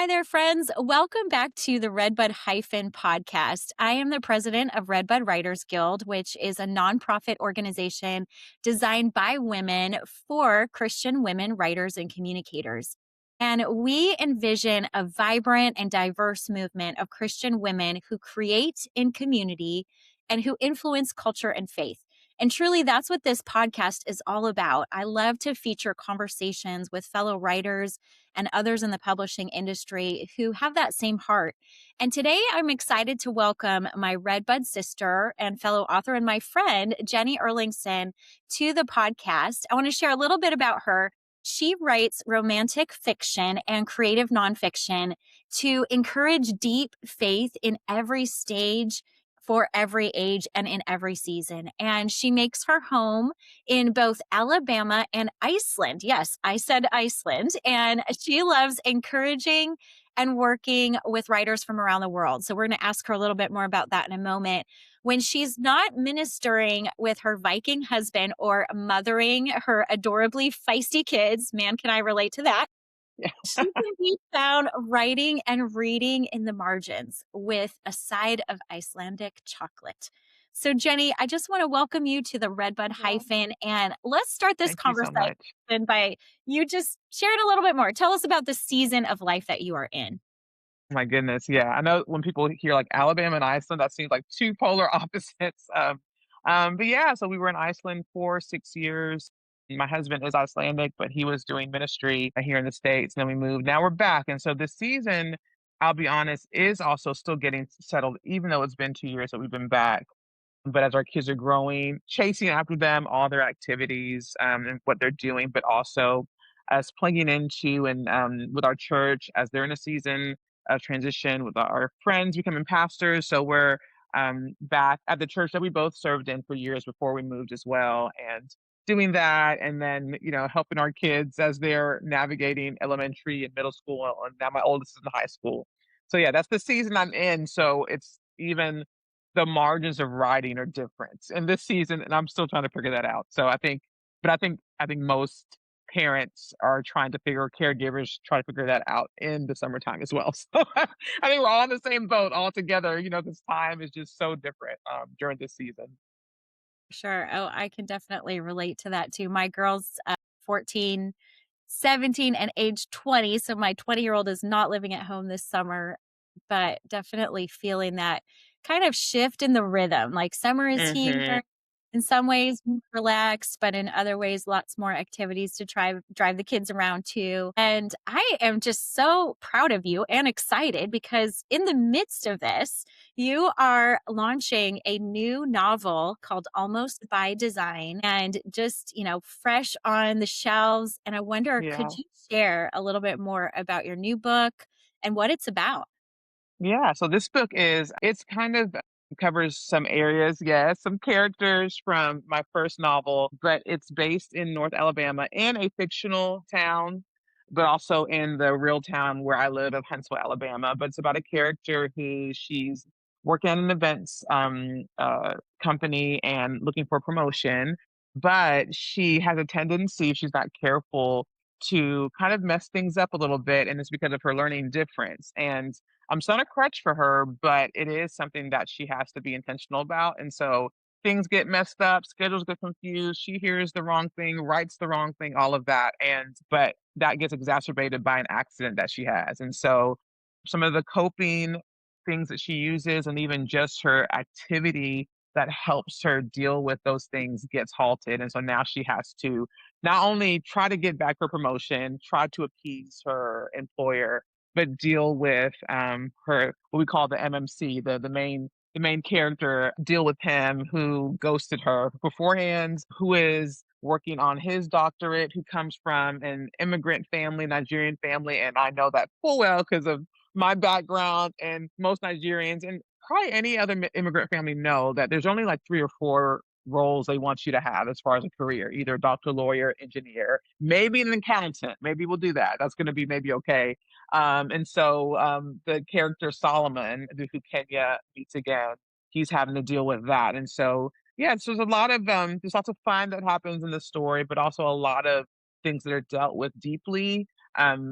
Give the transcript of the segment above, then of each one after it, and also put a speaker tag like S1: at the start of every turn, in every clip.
S1: Hi there, friends. Welcome back to the Redbud Hyphen podcast. I am the president of Redbud Writers Guild, which is a nonprofit organization designed by women for Christian women writers and communicators. And we envision a vibrant and diverse movement of Christian women who create in community and who influence culture and faith. And truly, that's what this podcast is all about. I love to feature conversations with fellow writers and others in the publishing industry who have that same heart. And today I'm excited to welcome my Redbud sister and fellow author and my friend, Jenny Erlingsson, to the podcast. I want to share a little bit about her. She writes romantic fiction and creative nonfiction to encourage deep faith in every stage, for every age, and in every season. And she makes her home in both Alabama and Iceland. Yes, I said Iceland. And she loves encouraging and working with writers from around the world. So we're going to ask her a little bit more about that in a moment. When she's not ministering with her Viking husband or mothering her adorably feisty kids, man, can I relate to that?
S2: Yeah.
S1: She can be found writing and reading in the margins with a side of Icelandic chocolate. So, Jenny, I just want to welcome you to the Redbud
S2: Well,
S1: Hyphen. And let's start this
S2: thank you so
S1: conversation
S2: much.
S1: by you just sharing a little bit more. Tell us about the season of life that you are in.
S2: My goodness, yeah. I know when people hear like Alabama and Iceland, that seems like two polar opposites. But yeah, so we were in Iceland for 6 years. My husband is Icelandic, but he was doing ministry here in the States. And then we moved. Now we're back. And so this season, I'll be honest, is also still getting settled, even though it's been 2 years that we've been back. But as our kids are growing, chasing after them, all their activities, and what they're doing, but also us plugging into and with our church as they're in a season of transition with our friends becoming pastors. So we're back at the church that we both served in for years before we moved as well, and doing that, and then helping our kids as they're navigating elementary and middle school, and now my oldest is in high school. So yeah, that's the season I'm in. So it's even the margins of writing are different in this season, and I'm still trying to figure that out. So I think most parents are trying to figure caregivers try to figure that out in the summertime as well. So I think we're all in the same boat all together. This time is just so different during this season.
S1: Sure. Oh, I can definitely relate to that too. My girls, 14, 17, and age 20. So my 20-year-old is not living at home this summer, but definitely feeling that kind of shift in the rhythm. Like summer is
S2: Hmm.
S1: here. In some ways, more relaxed, but in other ways, lots more activities to drive the kids around too. And I am just so proud of you and excited because in the midst of this, you are launching a new novel called Almost by Design and just, fresh on the shelves. And I wonder, could
S2: Yeah.
S1: you share a little bit more about your new book and what it's about?
S2: Yeah, so this book it's kind of covers some areas, yes, some characters from my first novel, but it's based in North Alabama in a fictional town, but also in the real town where I live of Huntsville, Alabama. But it's about a character who she's working at an events company and looking for promotion, but she has a tendency, if she's not careful, to kind of mess things up a little bit, and it's because of her learning difference. And it's not a crutch for her, but it is something that she has to be intentional about. And so things get messed up, schedules get confused, she hears the wrong thing, writes the wrong thing, all of that. But that gets exacerbated by an accident that she has. And so some of the coping things that she uses and even just her activity that helps her deal with those things gets halted. And so now she has to not only try to get back her promotion, try to appease her employer, but deal with her, what we call the MMC, the main character, deal with him who ghosted her beforehand, who is working on his doctorate, who comes from an immigrant family, Nigerian family, and I know that full well because of my background, and most Nigerians and probably any other immigrant family know that there's only like three or four roles they want you to have as far as a career, either doctor, lawyer, engineer, maybe an accountant. Maybe we'll do that. That's going to be maybe okay. And so the character Solomon, who Kenya meets again, he's having to deal with that. And so, yeah, so there's lots of fun that happens in the story, but also a lot of things that are dealt with deeply.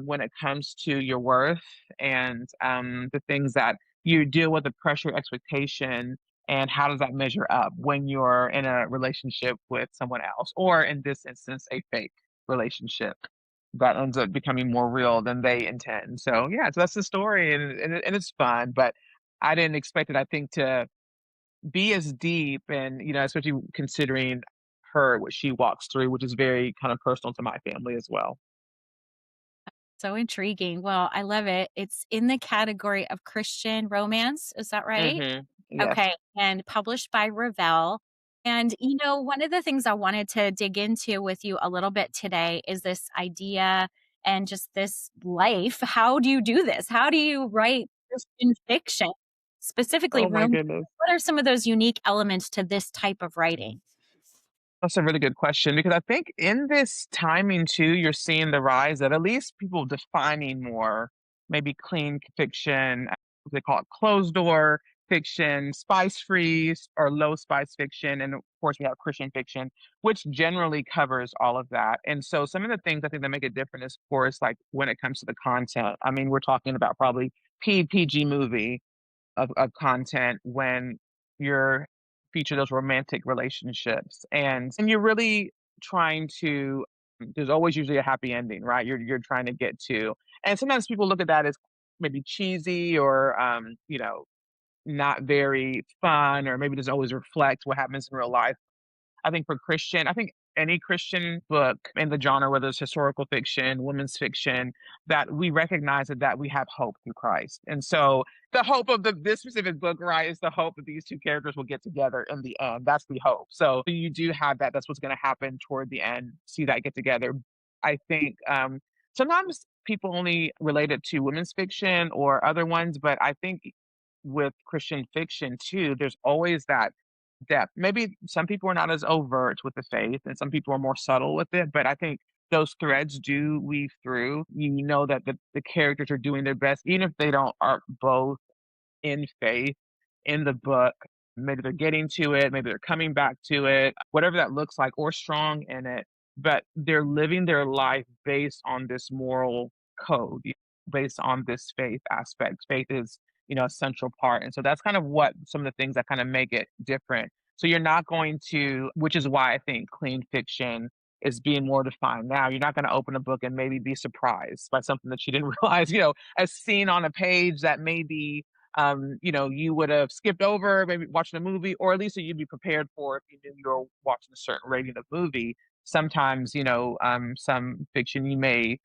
S2: when it comes to your worth and the things that you deal with, the pressure, expectation, and how does that measure up when you're in a relationship with someone else, or in this instance, a fake relationship that ends up becoming more real than they intend. So yeah, so that's the story, and it's fun, but I didn't expect it. I think to be as deep, and especially considering her what she walks through, which is very kind of personal to my family as well.
S1: So intriguing. Well, I love it. It's in the category of Christian romance. Is that right?
S2: Yes.
S1: Okay. And published by Revell. And, one of the things I wanted to dig into with you a little bit today is this idea and just this life. How do you do this? How do you write Christian fiction, specifically
S2: Oh my
S1: romance?
S2: goodness.
S1: What are some of those unique elements to this type of writing?
S2: That's a really good question, because I think in this timing too, you're seeing the rise of at least people defining more maybe clean fiction, what they call it closed door fiction, spice free or low spice fiction. And of course, we have Christian fiction, which generally covers all of that. And so some of the things I think that make it different is, of course, like when it comes to the content. I mean, we're talking about probably PG movie of content when you're feature those romantic relationships, and you're really trying to there's always usually a happy ending, right? You're trying to get to, and sometimes people look at that as maybe cheesy or not very fun, or maybe doesn't always reflect what happens in real life. I think any Christian book in the genre, whether it's historical fiction, women's fiction, that we recognize that we have hope through Christ. And so the hope of this specific book, right, is the hope that these two characters will get together in the end. That's the hope. So you do have that. That's what's going to happen toward the end. See that get together. I think sometimes people only relate it to women's fiction or other ones, but I think with Christian fiction too, there's always that depth. Maybe some people are not as overt with the faith, and some people are more subtle with it, but I think those threads do weave through. You know that the characters are doing their best, even if they don't are both in faith in the book. Maybe they're getting to it, maybe they're coming back to it, whatever that looks like, or strong in it, but they're living their life based on this moral code, based on this faith aspect. Faith is, a central part. And so that's kind of what some of the things that kind of make it different. So you're not going to, which is why I think clean fiction is being more defined now. You're not going to open a book and maybe be surprised by something that you didn't realize, as seen on a page that maybe you would have skipped over, maybe watching a movie, or at least that you'd be prepared for if you knew you were watching a certain rating of movie. Sometimes, some fiction you may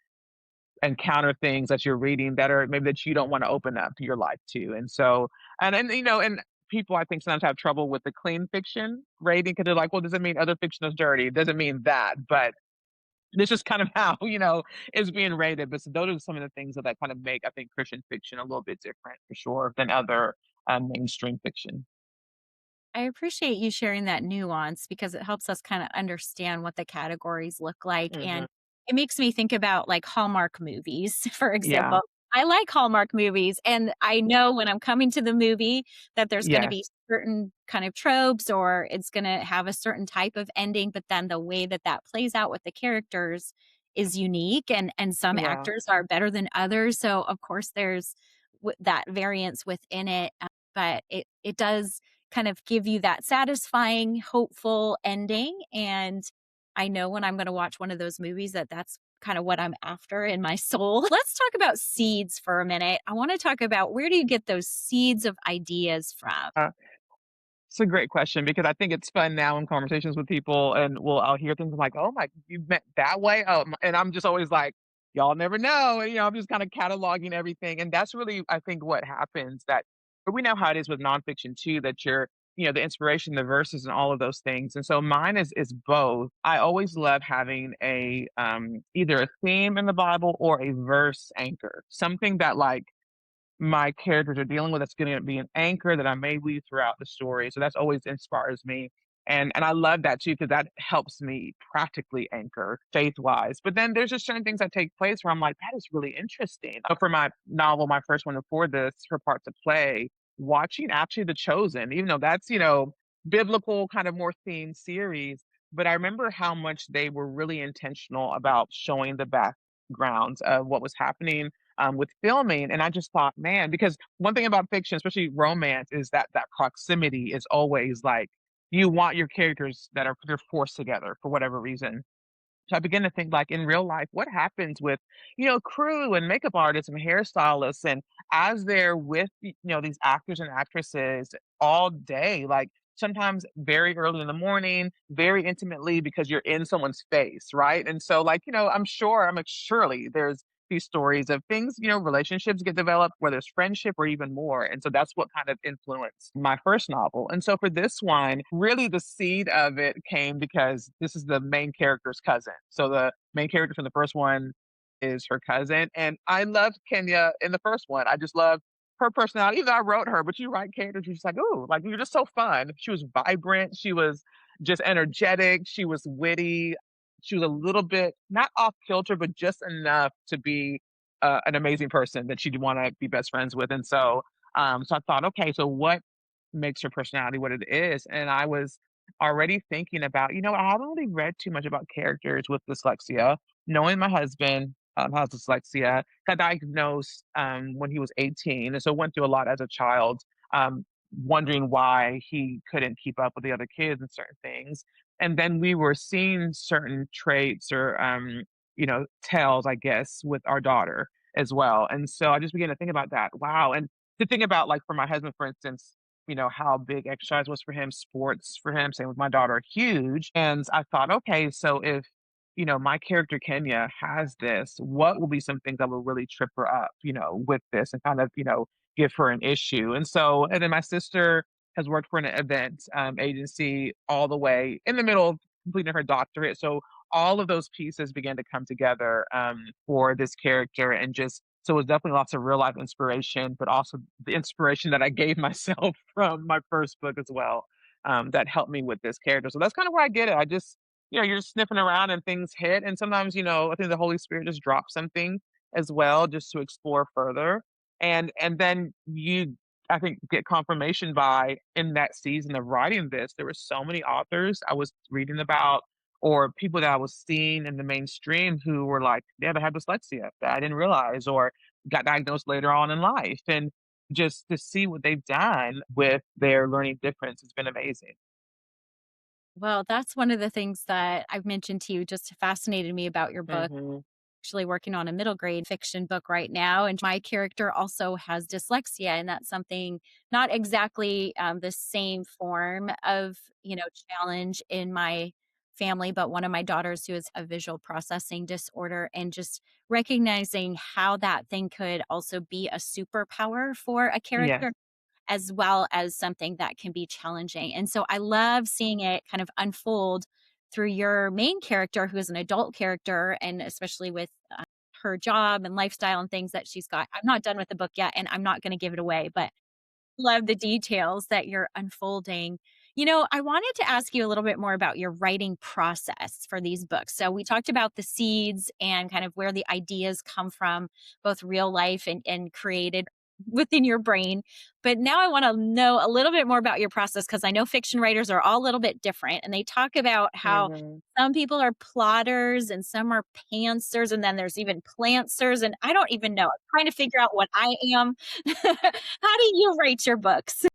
S2: encounter things that you're reading that are maybe that you don't want to open up your life to. And so, and people I think sometimes have trouble with the clean fiction rating because they're like, well, does it mean other fiction is dirty? It doesn't mean that, but this is kind of how, it's being rated. But so those are some of the things that kind of make, I think, Christian fiction a little bit different for sure than other mainstream fiction.
S1: I appreciate you sharing that nuance because it helps us kind of understand what the categories look like.
S2: Hmm.
S1: And it makes me think about like Hallmark movies, for
S2: Yeah.
S1: example. I like Hallmark movies, and I know when I'm coming to the movie that there's going to be
S2: Yes.
S1: certain kind of tropes or it's going to have a certain type of ending, but then the way that that plays out with the characters is unique, and some
S2: Yeah.
S1: actors are better than others. So of course there's that variance within it, but it does kind of give you that satisfying, hopeful ending. And I know when I'm going to watch one of those movies that that's kind of what I'm after in my soul. Let's talk about seeds for a minute. I want to talk about where do you get those seeds of ideas from?
S2: Uh, It's a great question, because I think it's fun now in conversations with people, and I'll hear things like, "Oh my, you meant that way?" And I'm just always like, "Y'all never know." And, I'm just kind of cataloging everything, and that's really, I think, what happens. But we know how it is with nonfiction too. That the inspiration, the verses, and all of those things. And so mine is both. I always love having a either a theme in the Bible or a verse anchor, something that like my characters are dealing with that's gonna be an anchor that I may weave throughout the story. So that's always inspires me. And I love that too, because that helps me practically anchor faith-wise. But then there's just certain things that take place where I'm like, that is really interesting. For my novel, my first one before this, Her Part to Play, watching actually The Chosen, even though that's, biblical kind of more themed series. But I remember how much they were really intentional about showing the background of what was happening with filming. And I just thought, man, because one thing about fiction, especially romance, is that that proximity is always like you want your characters that are they're forced together for whatever reason. So I begin to think like in real life, what happens with, crew and makeup artists and hairstylists and as they're with, these actors and actresses all day, like sometimes very early in the morning, very intimately because you're in someone's face, right? And so like, I'm like surely there's these stories of things, relationships get developed where there's friendship or even more. And so that's what kind of influenced my first novel. And so for this one, really the seed of it came because this is the main character's cousin. So the main character from the first one is her cousin. And I loved Kenya in the first one. I just loved her personality. Even though I wrote her, but you write characters, you're just like, oh, like you're just so fun. She was vibrant. She was just energetic. She was witty. She was a little bit not off kilter, but just enough to be an amazing person that she'd want to be best friends with. And so I thought, okay, so what makes her personality what it is? And I was already thinking about, I haven't really read too much about characters with dyslexia. Knowing my husband has dyslexia, got diagnosed when he was 18, and so went through a lot as a child. Wondering why he couldn't keep up with the other kids and certain things. And then we were seeing certain traits or, tells, I guess, with our daughter as well. And so I just began to think about that. Wow. And to think about, like, for my husband, for instance, how big exercise was for him, sports for him, same with my daughter, huge. And I thought, okay, so if, my character Kenya has this, what will be some things that will really trip her up, with this and kind of, give her an issue. And then my sister has worked for an event agency all the way in the middle of completing her doctorate. So all of those pieces began to come together for this character and just so it was definitely lots of real life inspiration, but also the inspiration that I gave myself from my first book as well that helped me with this character. So that's kind of where I get it. I just, you're just sniffing around and things hit. And sometimes, I think the Holy Spirit just drops something as well, just to explore further. And then you I think get confirmation by in that season of writing this, there were so many authors I was reading about or people that I was seeing in the mainstream who were like, yeah, they had dyslexia that I didn't realize or got diagnosed later on in life. And just to see what they've done with their learning difference has been amazing.
S1: Well, that's one of the things that I've mentioned to you just fascinated me about your book.
S2: Hmm.
S1: Actually working on a middle grade fiction book right now, and my character also has dyslexia, and that's something not exactly the same form of challenge in my family, but one of my daughters who has a visual processing disorder, and just recognizing how that thing could also be a superpower for a
S2: Yes.
S1: character as well as something that can be challenging. And so I love seeing it kind of unfold through your main character, who is an adult character, and especially with her job and lifestyle and things that she's got. I'm not done with the book yet, and I'm not going to give it away, but love the details that you're unfolding. I wanted to ask you a little bit more about your writing process for these books. So we talked about the seeds and kind of where the ideas come from, both real life and created within your brain. But now I want to know a little bit more about your process because I know fiction writers are all a little bit different. And they talk about how
S2: Hmm.
S1: some people are plotters and some are pantsers, and then there's even plantsers. And I don't even know. I'm trying to figure out what I am. How do you rate your books?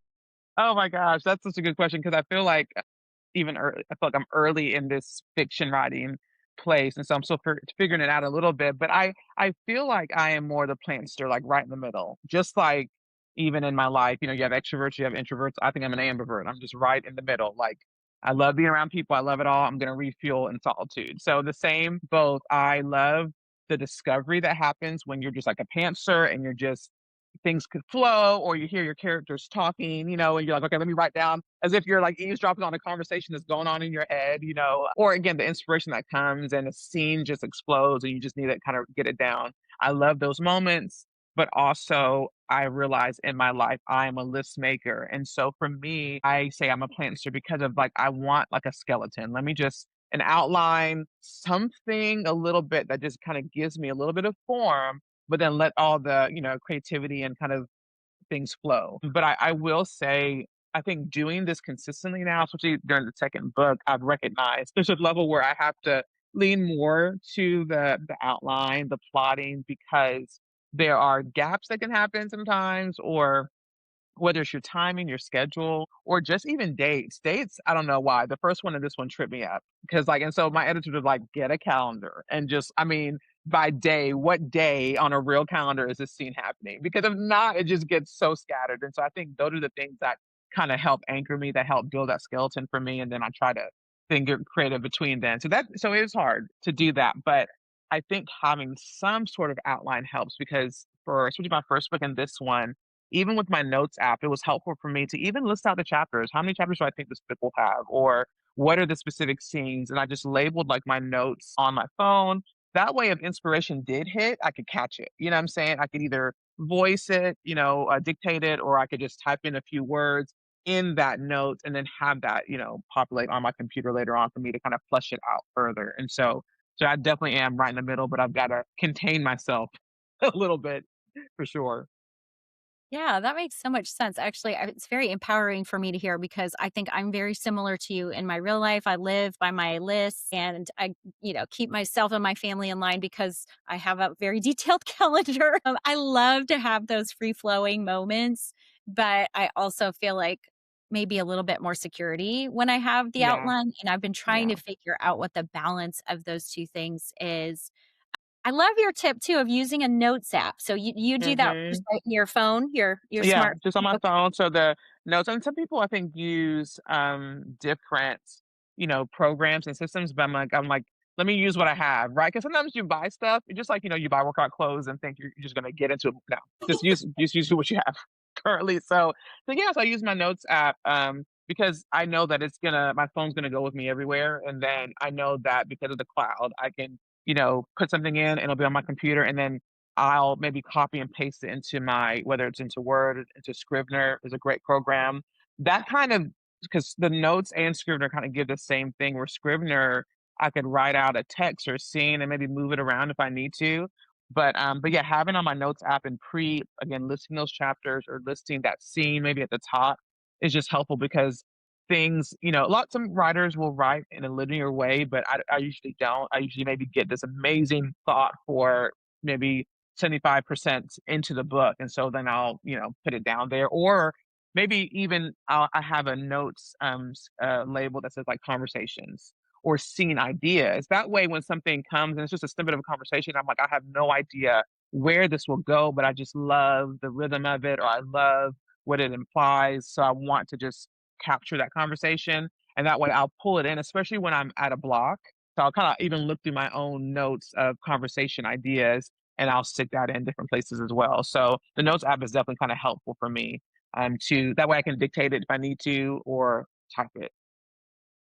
S2: Oh my gosh, that's such a good question because I feel like even early, I feel like I'm early in this fiction writing place, and so I'm still figuring it out a little bit. But I feel like I am more the plantster, like right in the middle. Just like even in my life, you have extroverts, you have introverts. I think I'm an ambivert. I'm just right in the middle. Like I love being around people. I love it all. I'm gonna refuel in solitude. So the same both. I love the discovery that happens when you're just like a pantser and you're just things could flow or you hear your characters talking, and you're like, okay, let me write down as if you're like eavesdropping on a conversation that's going on in your head, or again, the inspiration that comes and a scene just explodes and you just need to kind of get it down. I love those moments, but also I realize in my life I am a list maker. And so for me, I say I'm a plantster because of like, I want like a skeleton. Let me just an outline, something a little bit that just kind of gives me a little bit of form but then let all the, creativity and kind of things flow. But I will say, I think doing this consistently now, especially during the second book, I've recognized there's a level where I have to lean more to the outline, the plotting, because there are gaps that can happen sometimes, or whether it's your timing, your schedule, or just even dates. Dates, I don't know why. The first one and this one tripped me up because, like, and so my editor was like, get a calendar and just, I mean, by day, what day on a real calendar is this scene happening? Because if not, it just gets so scattered. And so I think those are the things that kind of help anchor me, that help build that skeleton for me. And then I try to finger creative between them. So it is hard to do that. But I think having some sort of outline helps because for especially my first book and this one, even with my notes app, it was helpful for me to even list out the chapters. How many chapters do I think this book will have? Or what are the specific scenes? And I just labeled like my notes on my phone. That way, if inspiration did hit, I could catch it. You know what I'm saying? I could either voice it, dictate it, or I could just type in a few words in that note and then have that, populate on my computer later on for me to kind of flesh it out further. And so I definitely am right in the middle, but I've got to contain myself a little bit for sure.
S1: Yeah, that makes so much sense. Actually, it's very empowering for me to hear because I think I'm very similar to you in my real life. I live by my lists and I keep myself and my family in line because I have a very detailed calendar. I love to have those free flowing moments, but I also feel like maybe a little bit more security when I have the
S2: Yeah,
S1: outline. And I've been trying to
S2: yeah.
S1: figure out what the balance of those two things is. I love your tip too of using a notes app. So you do that just
S2: Mhm.
S1: right in your phone, your
S2: Yeah, just on
S1: smartphone?
S2: my
S1: Okay.
S2: phone. So the notes, and some people I think use different, programs and systems, but I'm like, let me use what I have, right? Because sometimes you buy stuff, just like you buy workout clothes and think you're just gonna get into it. No, just use what you have currently. So yes, I use my notes app because I know that my phone's gonna go with me everywhere. And then I know that because of the cloud, I can, put something in and it'll be on my computer, and then I'll maybe copy and paste it into whether it's into Word, into Scrivener is a great program. That kind of, because the notes and Scrivener kind of give the same thing, where Scrivener, I could write out a text or scene and maybe move it around if I need to. But yeah, having on my notes app and again, listing those chapters or listing that scene maybe at the top is just helpful because some writers will write in a linear way, but I usually don't. I usually maybe get this amazing thought for maybe 75% into the book. And so then I'll, put it down there. Or maybe even I have a notes label that says like conversations or scene ideas. That way, when something comes and it's just a snippet of a conversation, I'm like, I have no idea where this will go, but I just love the rhythm of it, or I love what it implies. So I want to just capture that conversation. And that way I'll pull it in, especially when I'm at a block. So I'll kind of even look through my own notes of conversation ideas and I'll stick that in different places as well. So the notes app is definitely kind of helpful for me to that way I can dictate it if I need to or type it.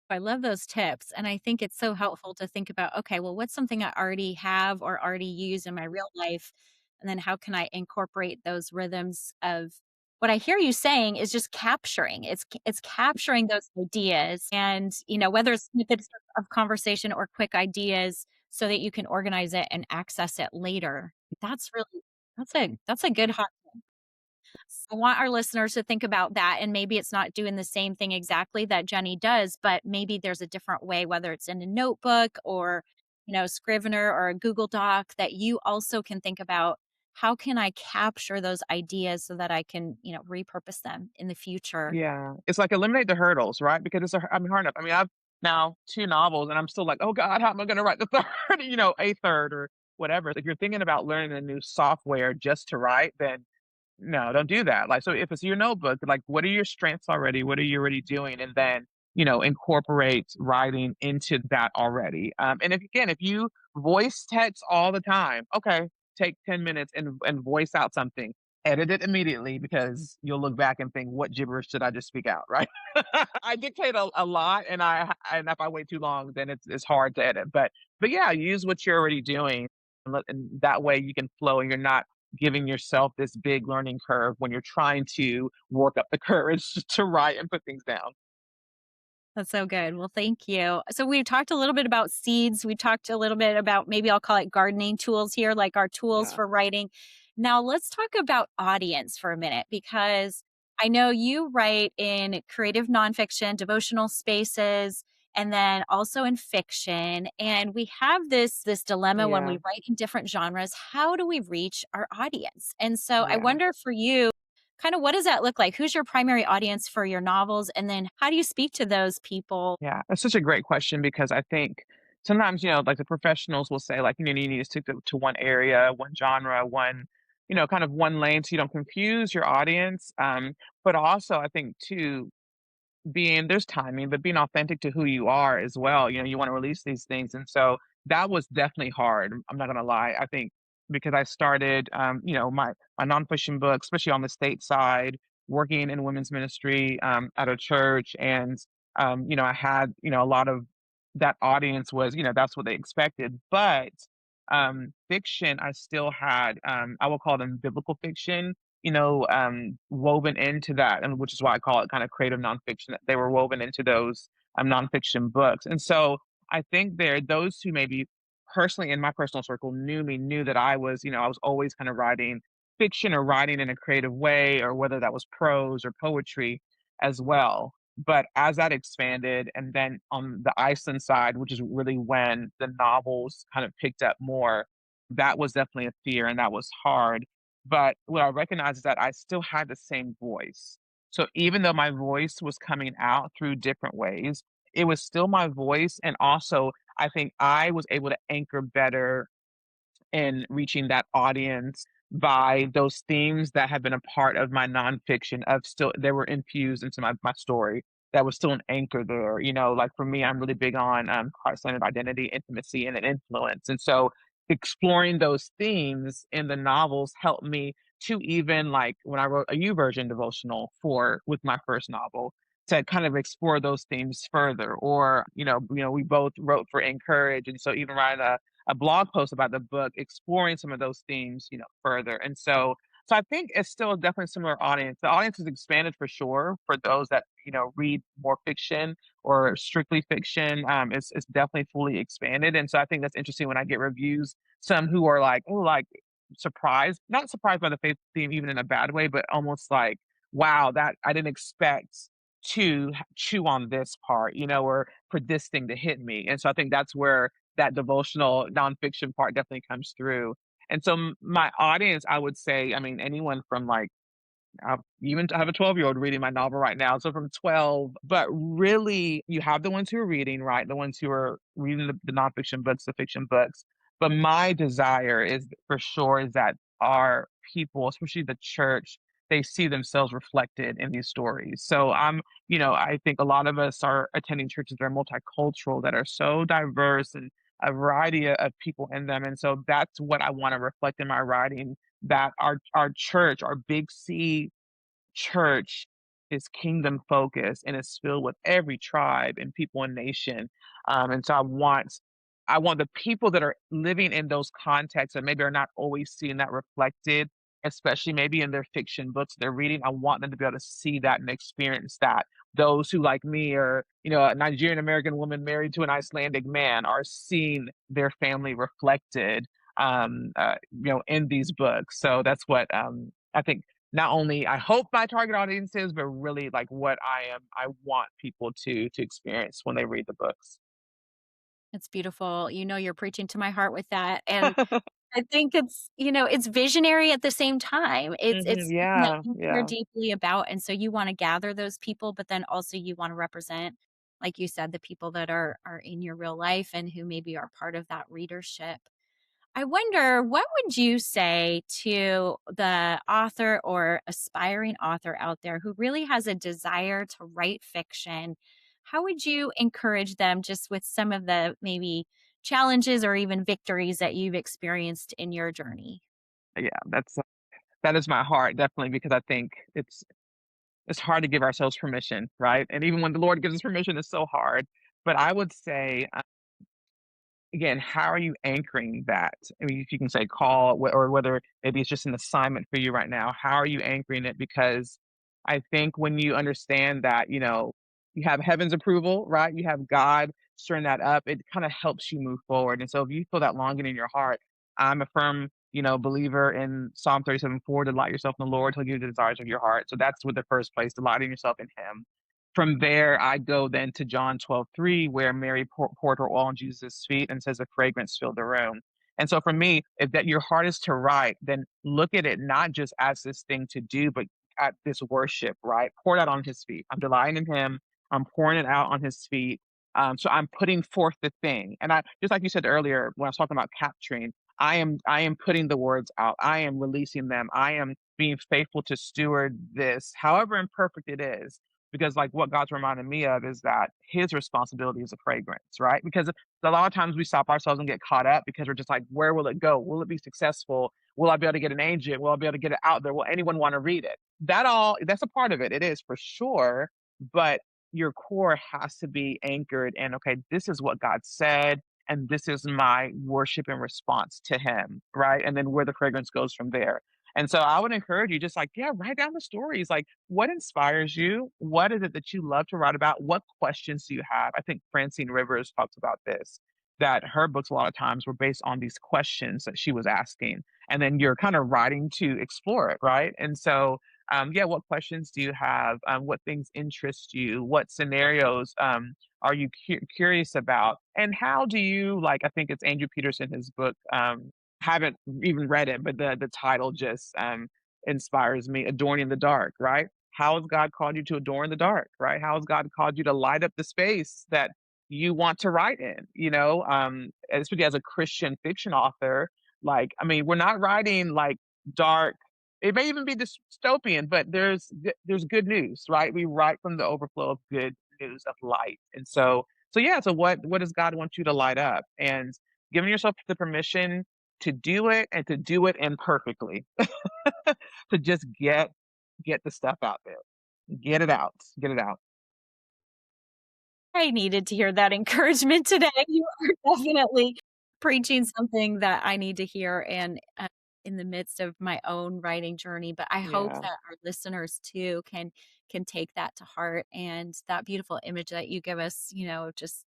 S1: I love those tips, and I think it's so helpful to think about, okay, well, what's something I already have or already use in my real life, and then how can I incorporate those rhythms of what I hear you saying is just capturing. It's capturing those ideas and, whether it's snippets of conversation or quick ideas so that you can organize it and access it later. That's really that's a good hot I want our listeners to think about that. And maybe it's not doing the same thing exactly that Jenny does, but maybe there's a different way, whether it's in a notebook or, Scrivener or a Google Doc, that you also can think about how can I capture those ideas so that I can, repurpose them in the future.
S2: Yeah, it's like eliminate the hurdles, right? Because I mean, hard enough. I mean, I've now two novels, and I'm still like, oh God, how am I going to write the third? A third or whatever. If you're thinking about learning a new software just to write, then no, don't do that. Like, so if it's your notebook, like, what are your strengths already? What are you already doing? And then, incorporate writing into that already. And if you voice text all the time, okay, take 10 minutes and voice out something. Edit it immediately because you'll look back and think, what gibberish did I just speak out? Right. I dictate a lot, and if I wait too long, then it's hard to edit. But yeah, use what you're already doing, and that way you can flow, and you're not giving yourself this big learning curve when you're trying to work up the courage to write and put things down.
S1: That's so good. Well, thank you. So we talked a little bit about seeds. We talked a little bit about maybe I'll call it gardening tools here, like our tools
S2: Yeah.
S1: for writing. Now let's talk about audience for a minute because I know you write in creative nonfiction, devotional spaces, and then also in fiction. And we have this dilemma when we
S2: Yeah,
S1: write in different genres, how do we reach our audience? And so I
S2: yeah.
S1: wonder for you, kind of what does that look like? Who's your primary audience for your novels? And then how do you speak to those people?
S2: Yeah, that's such a great question because I think sometimes, like the professionals will say, like, you need to stick to one area, one genre, one, kind of one lane so you don't confuse your audience. But also, I think, too, there's timing, but being authentic to who you are as well. You want to release these things. And so that was definitely hard. I'm not gonna lie. I think because I started my nonfiction book, especially on the state side, working in women's ministry at a church and I had, a lot of that audience was, that's what they expected. But fiction, I still had I will call them biblical fiction woven into that, and which is why I call it kind of creative nonfiction. That they were woven into those nonfiction books, and so I think there those who maybe personally in my personal circle knew that I was always kind of writing fiction or writing in a creative way, or whether that was prose or poetry as well. But as that expanded, and then on the Iceland side, which is really when the novels kind of picked up more, that was definitely a fear and that was hard but what I recognize is that I still had the same voice. So even though my voice was coming out through different ways, it was still my voice. And also, I think I was able to anchor better in reaching that audience by those themes that have been a part of my nonfiction of still they were infused into my story that was still an anchor there. Like for me, I'm really big on Christ-centered identity, intimacy, and an influence. And so exploring those themes in the novels helped me to even like when I wrote a U version devotional for with my first novel to kind of explore those themes further. Or, we both wrote for Encourage. And so even writing a blog post about the book, exploring some of those themes, further. And so I think it's still definitely a similar audience. The audience has expanded for sure for those that, read more fiction or strictly fiction. It's definitely fully expanded. And so I think that's interesting when I get reviews, some who are like, oh, like surprised, not surprised by the faith theme, even in a bad way, but almost like, wow, that I didn't expect to chew on this part, or for this thing to hit me. And so I think that's where that devotional nonfiction part definitely comes through. And so my audience, I would say, I mean, anyone from like I have a 12-year-old reading my novel right now, so from 12. But really, you have the ones who are reading, right? The ones who are reading the nonfiction books, the fiction books. But my desire is for sure is that our people, especially the church, they see themselves reflected in these stories. So I think a lot of us are attending churches that are multicultural, that are so diverse and a variety of people in them. And so that's what I want to reflect in my writing that our church, our big C church is kingdom focused and is filled with every tribe and people and nation. And so I want the people that are living in those contexts and maybe are not always seeing that reflected, especially maybe in their fiction books they're reading. I want them to be able to see that and experience that. Those who, like me, are a Nigerian American woman married to an Icelandic man, are seeing their family reflected in these books. So that's what I think not only I hope my target audience is, but really like what I want people to experience when they read the books.
S1: It's beautiful. You're preaching to my heart with that. And I think it's visionary at the same time. It's something that
S2: Yeah,
S1: you care
S2: yeah.
S1: deeply about, and so you wanna gather those people, but then also you wanna represent, like you said, the people that are in your real life and who maybe are part of that readership. I wonder, what would you say to the author or aspiring author out there who really has a desire to write fiction? How would you encourage them just with some of the maybe challenges or even victories that you've experienced in your journey?
S2: Yeah, that is my heart, definitely, because I think it's hard to give ourselves permission, right? And even when the Lord gives us permission, it's so hard. But I would say again, how are you anchoring that? I mean, if you can say call or whether maybe it's just an assignment for you right now, how are you anchoring it? Because I think when you understand that, you have heaven's approval, right? You have God stirring that up, it kind of helps you move forward. And so if you feel that longing in your heart, I'm a firm, believer in Psalm 37:4, delight yourself in the Lord, he'll give you the desires of your heart. So that's with the first place, delighting yourself in him. From there, I go then to John 12:3, where Mary poured her oil on Jesus' feet and says the fragrance filled the room. And so for me, if that your heart is to write, then look at it not just as this thing to do, but at this worship, right? Pour it out on his feet. I'm delighting in him. I'm pouring it out on his feet. So I'm putting forth the thing. And I just like you said earlier when I was talking about capturing, I am putting the words out. I am releasing them. I am being faithful to steward this, however imperfect it is, because like what God's reminding me of is that his responsibility is a fragrance, right? Because a lot of times we stop ourselves and get caught up because we're just like, where will it go? Will it be successful? Will I be able to get an agent? Will I be able to get it out there? Will anyone want to read it? That's a part of it. It is for sure. But your core has to be anchored in, okay, this is what God said, and this is my worship and response to him, right? And then where the fragrance goes from there. And so I would encourage you just like, yeah, write down the stories. Like, what inspires you? What is it that you love to write about? What questions do you have? I think Francine Rivers talks about this, that her books a lot of times were based on these questions that she was asking. And then you're kind of writing to explore it, right? And so, yeah, what questions do you have? What things interest you? What scenarios are you curious about? And how do you, like, I think it's Andrew Peterson, his book, haven't even read it, but the title just inspires me. Adorning the dark, right? How has God called you to adorn the dark, right? How has God called you to light up the space that you want to write in? Especially as a Christian fiction author, like I mean, we're not writing like dark. It may even be dystopian, but there's good news, right? We write from the overflow of good news of light, and so yeah. So what does God want you to light up? And giving yourself the permission to do it and to do it imperfectly. To just get the stuff out there. Get it out. Get it out.
S1: I needed to hear that encouragement today. You are definitely preaching something that I need to hear and in the midst of my own writing journey, but I hope
S2: Yeah.
S1: that our listeners too can take that to heart and that beautiful image that you give us, just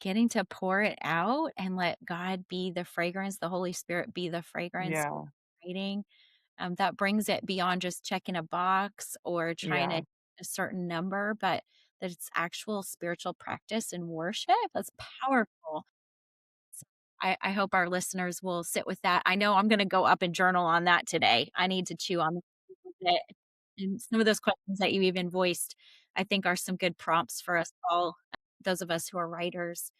S1: getting to pour it out and let God be the fragrance, the Holy Spirit be the fragrance
S2: Yeah.
S1: writing. That brings it beyond just checking a box or trying to
S2: Yeah.
S1: hit a certain number, but that it's actual spiritual practice and worship. That's powerful. So I hope our listeners will sit with that. I know I'm going to go up and journal on that today. I need to chew on it. And some of those questions that you even voiced, I think are some good prompts for us all, those of us who are writers.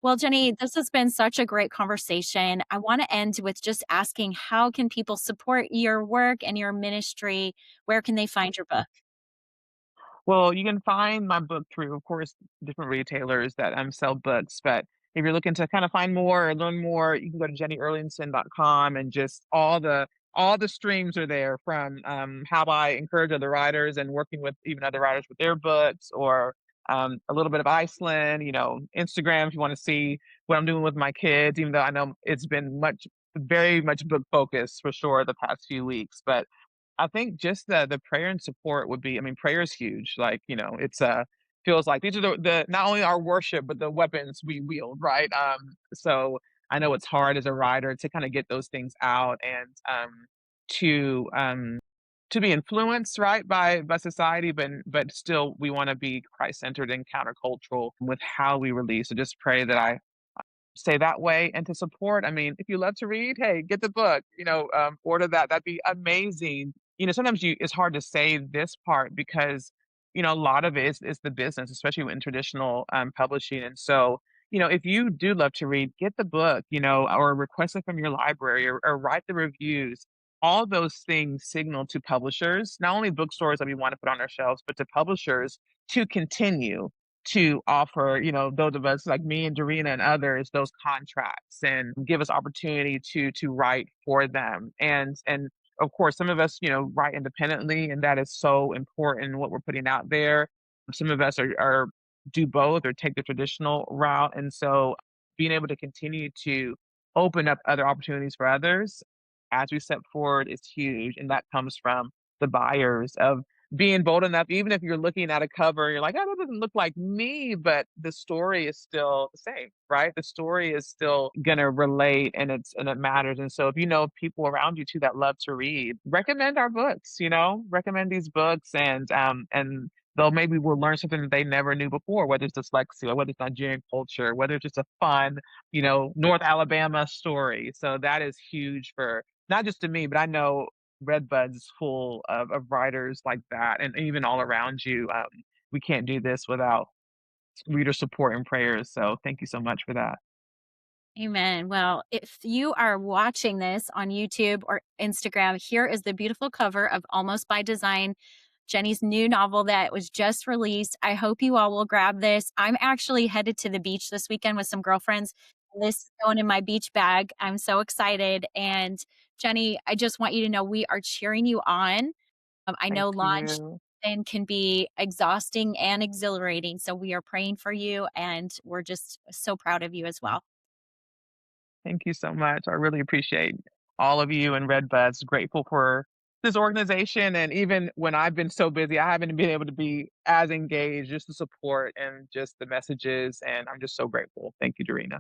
S1: Well, Jenny, this has been such a great conversation. I want to end with just asking how can people support your work and your ministry? Where can they find your book?
S2: Well, you can find my book through, of course, different retailers that sell books. But if you're looking to kind of find more or learn more, you can go to jennyerlingsson.com and just all the streams are there from how I encourage other writers and working with even other writers with their books or a little bit of Iceland, Instagram if you want to see what I'm doing with my kids, even though I know it's been very much book focused for sure the past few weeks. But I think just the prayer and support would be I mean, prayer is huge. Like, it's feels like these are the not only our worship, but the weapons we wield, right? So I know it's hard as a writer to kind of get those things out and to to be influenced, right, by society, but still we want to be Christ centered and countercultural with how we release. So just pray that I stay that way and to support. I mean, if you love to read, hey, get the book, order that. That'd be amazing. Sometimes it's hard to say this part because, a lot of it is the business, especially in traditional publishing. And so, if you do love to read, get the book, or request it from your library or write the reviews. All those things signal to publishers, not only bookstores that we want to put on our shelves, but to publishers to continue to offer, those of us like me and Dorina and others, those contracts and give us opportunity to write for them. And of course, some of us, write independently, and that is so important what we're putting out there. Some of us are do both or take the traditional route. And so being able to continue to open up other opportunities for others as we step forward is huge. And that comes from the buyers of being bold enough, even if you're looking at a cover, you're like, "Oh, that doesn't look like me," but the story is still the same, right? The story is still gonna relate and it matters. And so if you know people around you too that love to read, recommend our books, recommend these books and they'll maybe will learn something that they never knew before, whether it's dyslexia, whether it's Nigerian culture, whether it's just a fun, North Alabama story. So that is huge for not just to me, but I know Redbud's is full of writers like that, and even all around you. We can't do this without reader support and prayers. So thank you so much for that.
S1: Amen. Well, if you are watching this on YouTube or Instagram, here is the beautiful cover of Almost by Design, Jenny's new novel that was just released. I hope you all will grab this. I'm actually headed to the beach this weekend with some girlfriends. This is going in my beach bag. I'm so excited. And Jenny, I just want you to know we are cheering you on. I
S2: Thank
S1: know launch
S2: you.
S1: and can be exhausting and exhilarating. So we are praying for you and we're just so proud of you as well.
S2: Thank you so much. I really appreciate all of you and Redbuds. Grateful for this organization. And even when I've been so busy, I haven't been able to be as engaged, just the support and just the messages. And I'm just so grateful. Thank you, Dorina.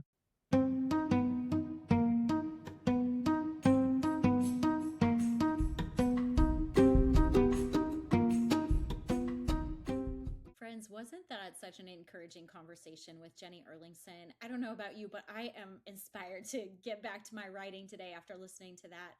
S1: Friends, wasn't that such an encouraging conversation with Jenny Erlingsson? I don't know about you, but I am inspired to get back to my writing today after listening to that.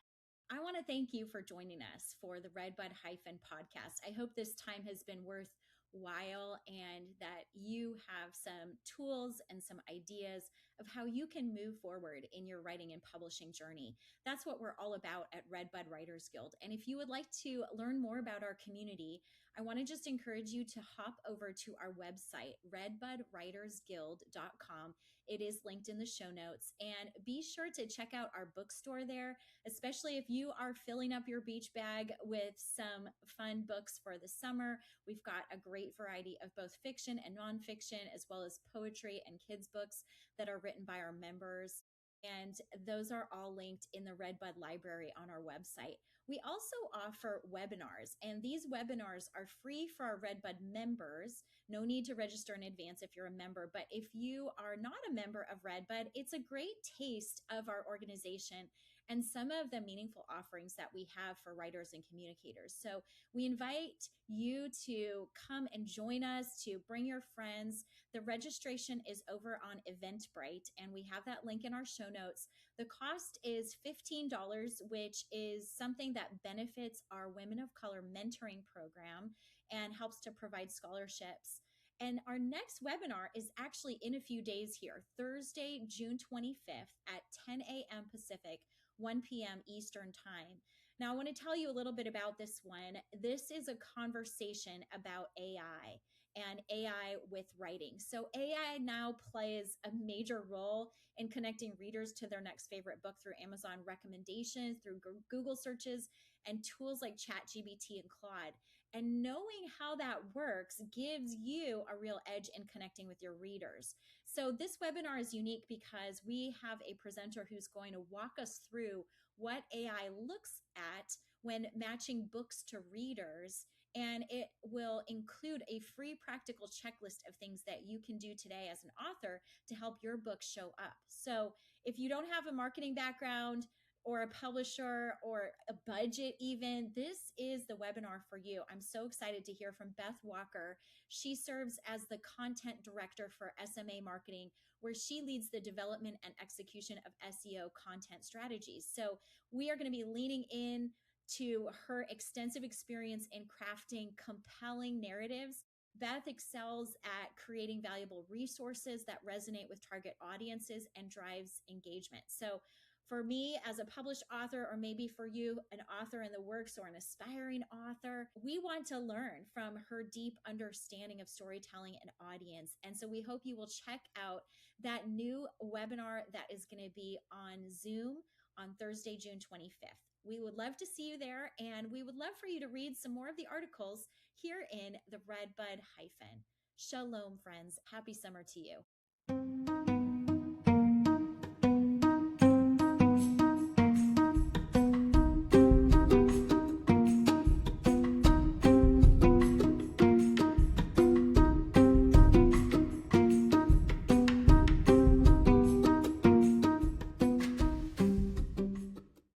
S1: I want to thank you for joining us for the Redbud Hyphen podcast. I hope this time has been worthwhile and that you have some tools and some ideas of how you can move forward in your writing and publishing journey. That's what we're all about at Redbud Writers Guild. And if you would like to learn more about our community, I want to just encourage you to hop over to our website, redbudwritersguild.com. It is linked in the show notes. And be sure to check out our bookstore there, especially if you are filling up your beach bag with some fun books for the summer. We've got a great variety of both fiction and nonfiction, as well as poetry and kids' books that are written by our members. And those are all linked in the Redbud library on our website. We also offer webinars, and these webinars are free for our Redbud members. No need to register in advance if you're a member, but if you are not a member of Redbud, it's a great taste of our organization and some of the meaningful offerings that we have for writers and communicators. So we invite you to come and join us, to bring your friends. The registration is over on Eventbrite, and we have that link in our show notes. The cost is $15, which is something that benefits our Women of Color mentoring program and helps to provide scholarships. And our next webinar is actually in a few days here, Thursday, June 25th at 10 a.m. Pacific, 1 p.m. Eastern Time. Now, I want to tell you a little bit about this one. This is a conversation about AI and AI with writing. So, AI now plays a major role in connecting readers to their next favorite book through Amazon recommendations, through Google searches, and tools like ChatGPT and Claude. And knowing how that works gives you a real edge in connecting with your readers. So, this webinar is unique because we have a presenter who's going to walk us through what AI looks at when matching books to readers. And it will include a free practical checklist of things that you can do today as an author to help your book show up. So, if you don't have a marketing background, or a publisher or a budget, even, this is the webinar for you. I'm so excited to hear from Beth Walker. She serves as the content director for SMA marketing, where she leads the development and execution of SEO content strategies. So we are going to be leaning in to her extensive experience in crafting compelling narratives. Beth excels at creating valuable resources that resonate with target audiences and drives engagement. So for me as a published author, or maybe for you, an author in the works or an aspiring author, we want to learn from her deep understanding of storytelling and audience. And so we hope you will check out that new webinar that is going to be on Zoom on Thursday, June 25th. We would love to see you there, and we would love for you to read some more of the articles here in the Redbud Hyphen. Shalom, friends. Happy summer to you.